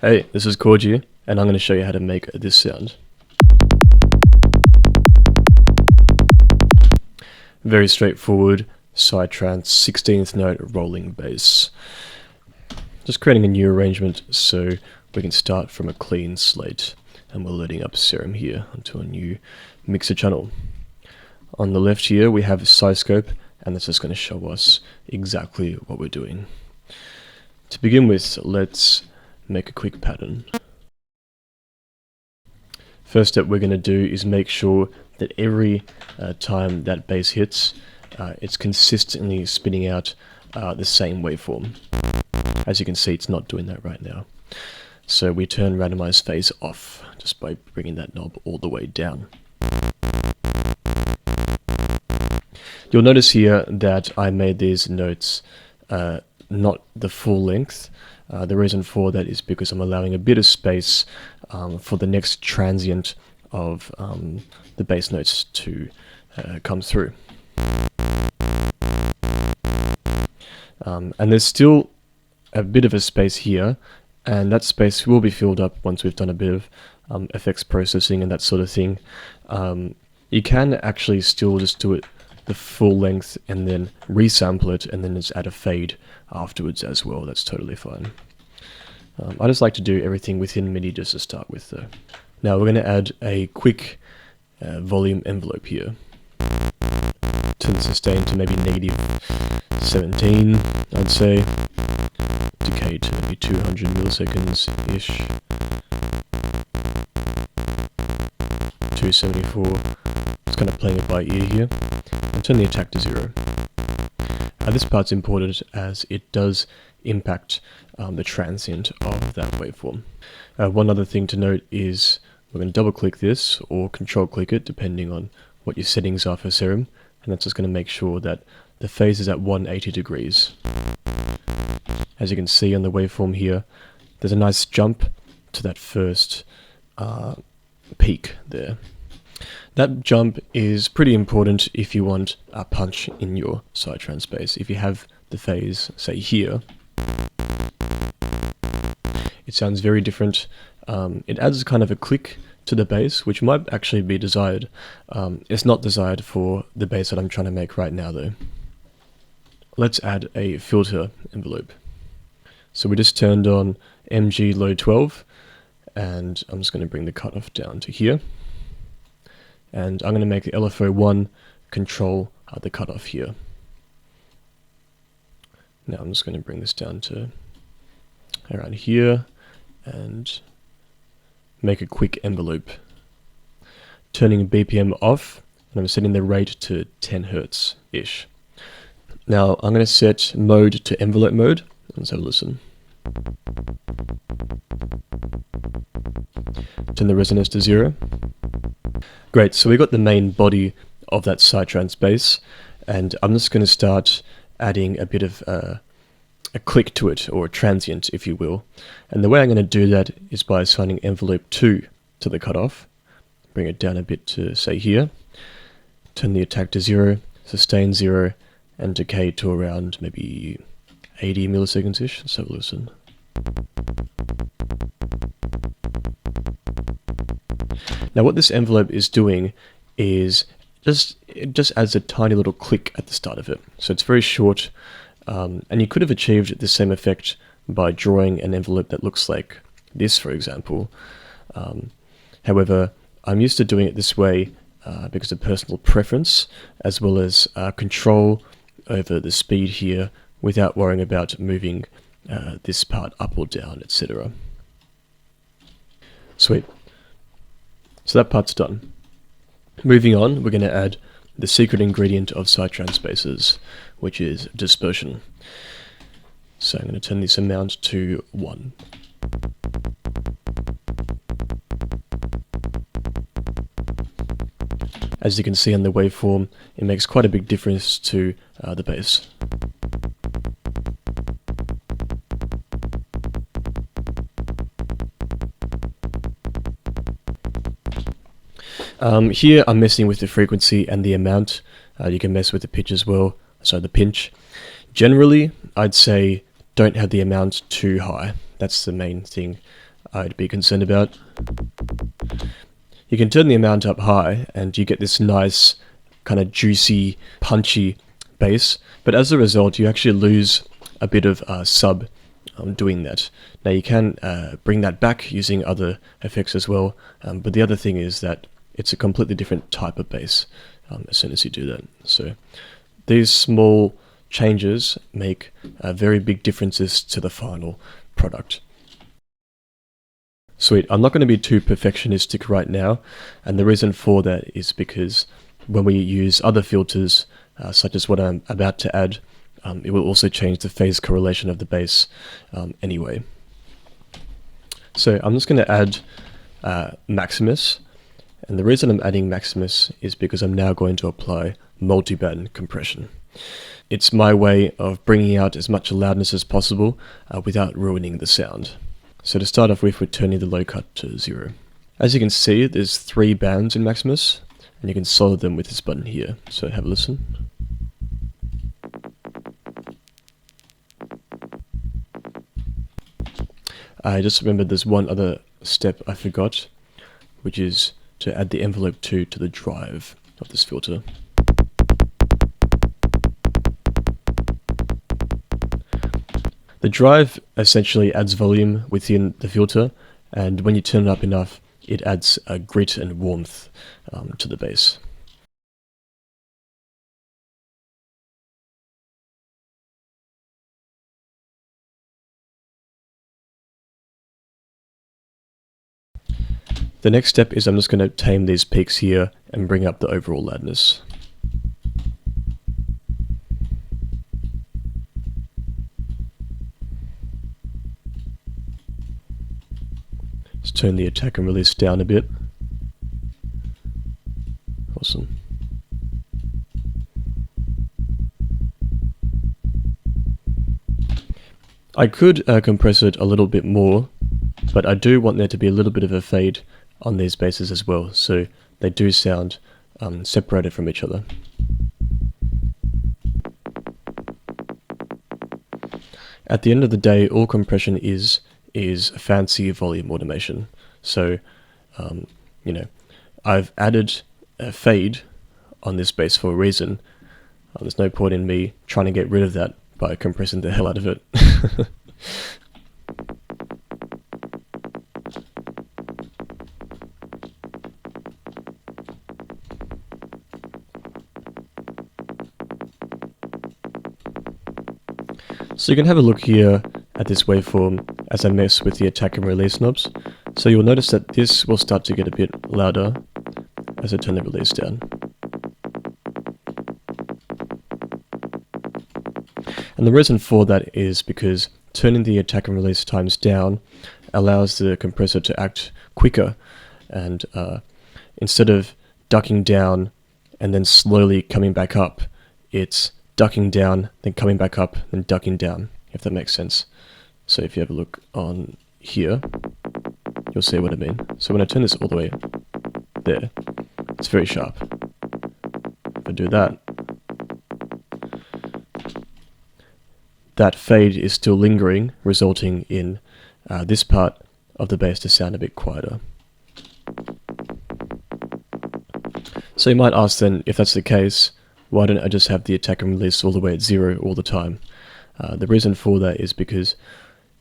Hey, this is Corgi, and I'm going to show you how to make this sound. Very straightforward, PsyTrance 16th note rolling bass. Just creating a new arrangement so we can start from a clean slate, and we're loading up Serum here onto a new mixer channel. On the left here we have PsyScope, and that's just going to show us exactly what we're doing. To begin with, let's make a quick pattern. First step we're going to do is make sure that every time that bass hits, it's consistently spinning out the same waveform. As you can see, it's not doing that right now. So we turn randomized phase off just by bringing that knob all the way down. You'll notice here that I made these notes not the full length. The reason for that is because I'm allowing a bit of space for the next transient of the bass notes to come through. And there's still a bit of a space here, and that space will be filled up once we've done a bit of effects processing and that sort of thing. You can actually still just do it the full length and then resample it and then just add a fade afterwards as well. That's totally fine. I just like to do everything within MIDI just to start with though. Now we're going to add a quick volume envelope here. Turn the sustain to maybe -17, I'd say. Decay to maybe 200 milliseconds-ish. 274. Just kind of playing it by ear here. And turn the attack to 0. This part's important as it does impact the transient of that waveform. One other thing to note is we're going to double click this or control click it depending on what your settings are for Serum, and that's just going to make sure that the phase is at 180 degrees. As you can see on the waveform here, there's a nice jump to that first peak there. That jump is pretty important if you want a punch in your PsyTrance bass. If you have the phase, say here, it sounds very different. It adds kind of a click to the bass, which might actually be desired. It's not desired for the bass that I'm trying to make right now though. Let's add a filter envelope. So we just turned on MG low 12, and I'm just going to bring the cutoff down to here. And I'm going to make the LFO 1 control the cutoff here. Now I'm just going to bring this down to around here and make a quick envelope. Turning BPM off, and I'm setting the rate to 10 Hz-ish. Now I'm going to set mode to envelope mode. Let's have a listen. Turn the resonance to 0. Great, so we got the main body of that PsyTrance bass, and I'm just going to start adding a bit of a click to it, or a transient if you will. And the way I'm going to do that is by assigning envelope 2 to the cutoff. Bring it down a bit to say here. Turn the attack to 0, sustain 0, and decay to around maybe 80 milliseconds-ish. Let's have a listen. Now what this envelope is doing is it just adds a tiny little click at the start of it. So it's very short, and you could have achieved the same effect by drawing an envelope that looks like this, for example. However, I'm used to doing it this way because of personal preference, as well as control over the speed here without worrying about moving this part up or down, etc. Sweet. So that part's done. Moving on, we're going to add the secret ingredient of PsyTrance basses, which is dispersion. So I'm going to turn this amount to 1. As you can see on the waveform, it makes quite a big difference to the bass. Here I'm messing with the frequency and the amount. You can mess with the pitch as well, so the pinch. Generally, I'd say don't have the amount too high. That's the main thing. I'd be concerned about. You can turn the amount up high and you get this nice kind of juicy, punchy bass, but as a result you actually lose a bit of sub doing that. Now you can bring that back using other effects as well, but the other thing is that it's a completely different type of bass as soon as you do that. So these small changes make very big differences to the final product. Sweet, I'm not going to be too perfectionistic right now, and the reason for that is because when we use other filters, such as what I'm about to add, it will also change the phase correlation of the bass anyway. So I'm just going to add Maximus, and the reason I'm adding Maximus is because I'm now going to apply multiband compression. It's my way of bringing out as much loudness as possible without ruining the sound. So to start off with, we're turning the low cut to 0. As you can see, there's 3 bands in Maximus, and you can solder them with this button here. So have a listen. I just remembered there's one other step I forgot, which is to add the envelope 2 to the drive of this filter. The drive essentially adds volume within the filter, and when you turn it up enough, it adds a grit and warmth to the bass. The next step is I'm just going to tame these peaks here and bring up the overall loudness. Let's turn the attack and release down a bit. Awesome. I could compress it a little bit more, but I do want there to be a little bit of a fade on these basses as well, so they do sound separated from each other. At the end of the day, all compression is fancy volume automation. So, you know, I've added a fade on this bass for a reason. There's no point in me trying to get rid of that by compressing the hell out of it. So you can have a look here at this waveform as I mess with the attack and release knobs. So you'll notice that this will start to get a bit louder as I turn the release down. And the reason for that is because turning the attack and release times down allows the compressor to act quicker, and instead of ducking down and then slowly coming back up, it's ducking down, then coming back up, then ducking down, if that makes sense. So if you have a look on here, you'll see what I mean. So when I turn this all the way there, it's very sharp. If I do that, that fade is still lingering, resulting in this part of the bass to sound a bit quieter. So you might ask then, if that's the case, why don't I just have the attack and release all the way at 0 all the time? The reason for that is because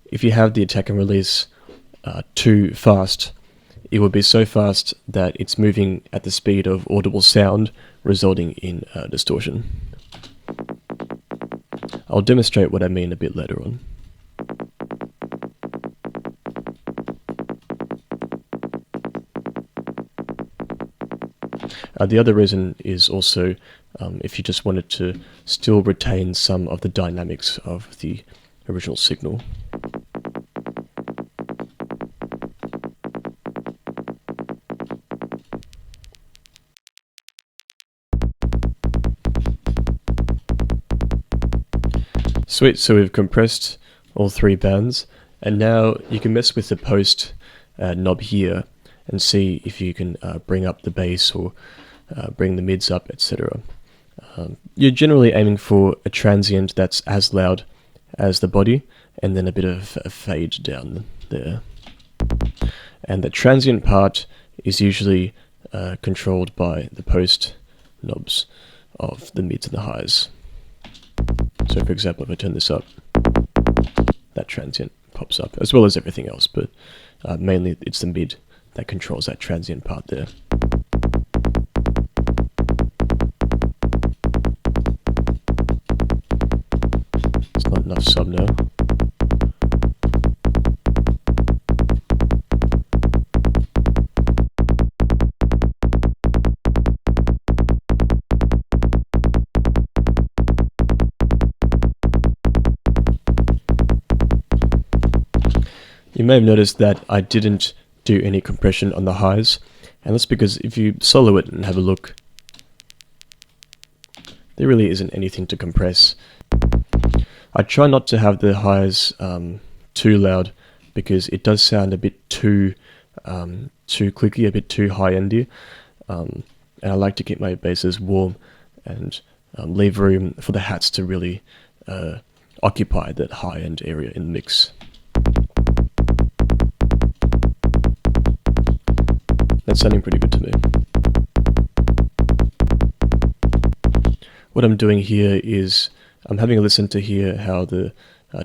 if you have the attack and release too fast, it would be so fast that it's moving at the speed of audible sound, resulting in distortion. I'll demonstrate what I mean a bit later on. The other reason is also if you just wanted to still retain some of the dynamics of the original signal. Sweet, so we've compressed all 3 bands, and now you can mess with the post knob here and see if you can bring up the bass or bring the mids up, etc. You're generally aiming for a transient that's as loud as the body, and then a bit of a fade down there. And the transient part is usually controlled by the post knobs of the mids and the highs. So for example, if I turn this up, that transient pops up, as well as everything else, but mainly it's the mid that controls that transient part there. It's not enough sub now. You may have noticed that I didn't do any compression on the highs, and that's because if you solo it and have a look, there really isn't anything to compress. I try not to have the highs too loud because it does sound a bit too clicky, a bit too high-endy, and I like to keep my basses warm and leave room for the hats to really occupy that high-end area in the mix. That's sounding pretty good to me. What I'm doing here is I'm having a listen to hear how the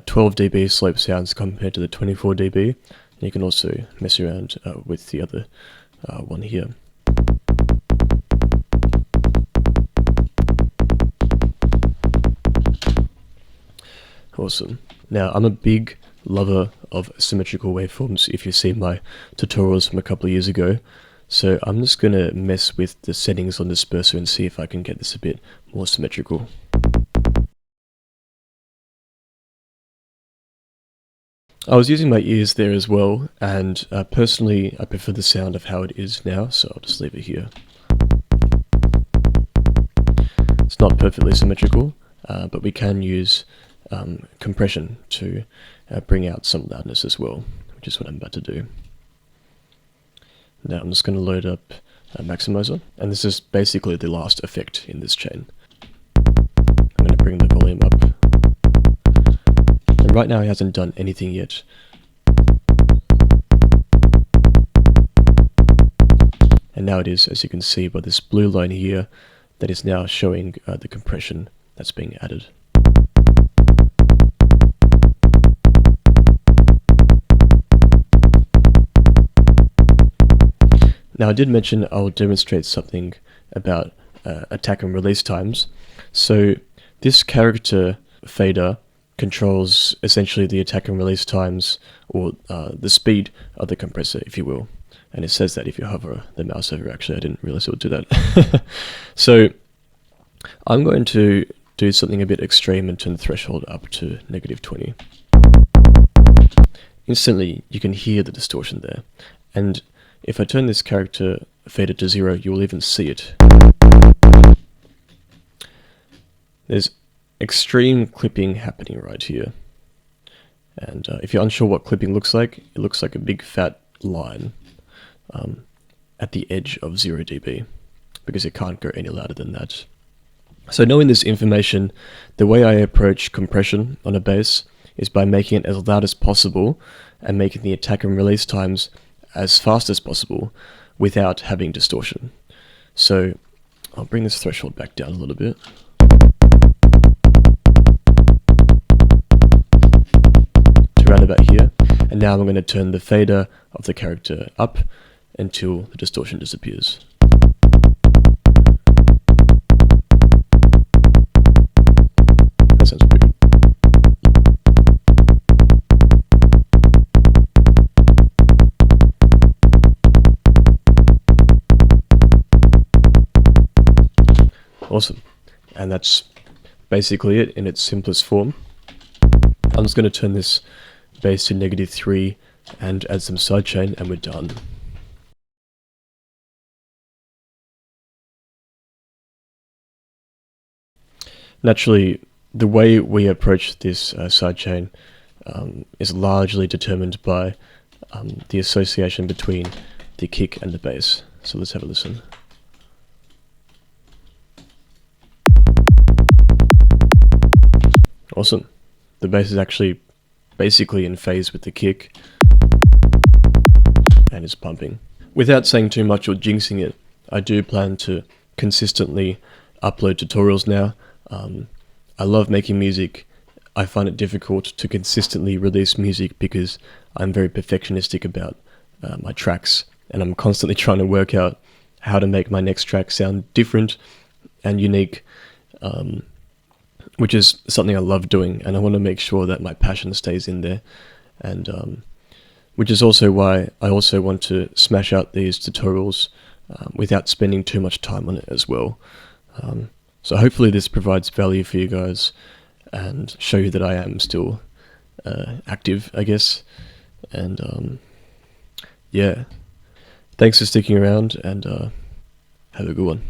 12 dB slope sounds compared to the 24 dB. And you can also mess around with the other one here. Awesome. Now, I'm a big lover of symmetrical waveforms if you see my tutorials from a couple of years ago. So I'm just going to mess with the settings on disperser and see if I can get this a bit more symmetrical. I was using my ears there as well, and personally I prefer the sound of how it is now, so I'll just leave it here. It's not perfectly symmetrical, but we can use compression to bring out some loudness as well, which is what I'm about to do. Now I'm just going to load up a maximizer, and this is basically the last effect in this chain. I'm going to bring the volume up, and right now it hasn't done anything yet. And now it is, as you can see by this blue line here, that is now showing the compression that's being added. Now I did mention I'll demonstrate something about attack and release times. So this character fader controls essentially the attack and release times, or the speed of the compressor, if you will. And it says that if you hover the mouse over. Actually, I didn't realize it would do that. So I'm going to do something a bit extreme and turn the threshold up to -20. Instantly, you can hear the distortion there. And if I turn this character fader to 0, you will even see it. There's extreme clipping happening right here. And if you're unsure what clipping looks like, it looks like a big fat line at the edge of 0 dB, because it can't go any louder than that. So knowing this information, the way I approach compression on a bass is by making it as loud as possible and making the attack and release times as fast as possible without having distortion. So I'll bring this threshold back down a little bit. To around about here. And now I'm going to turn the fader of the character up until the distortion disappears. That sounds pretty good. Awesome. And that's basically it in its simplest form. I'm just going to turn this bass to -3 and add some sidechain, and we're done. Naturally, the way we approach this sidechain is largely determined by the association between the kick and the bass. So let's have a listen. Awesome. The bass is actually basically in phase with the kick, and is pumping. Without saying too much or jinxing it, I do plan to consistently upload tutorials now. I love making music. I find it difficult to consistently release music because I'm very perfectionistic about my tracks, and I'm constantly trying to work out how to make my next track sound different and unique, which is something I love doing, and I want to make sure that my passion stays in there, and which is also why I also want to smash out these tutorials without spending too much time on it as well. So hopefully this provides value for you guys and show you that I am still active, I guess. And yeah, thanks for sticking around, and have a good one.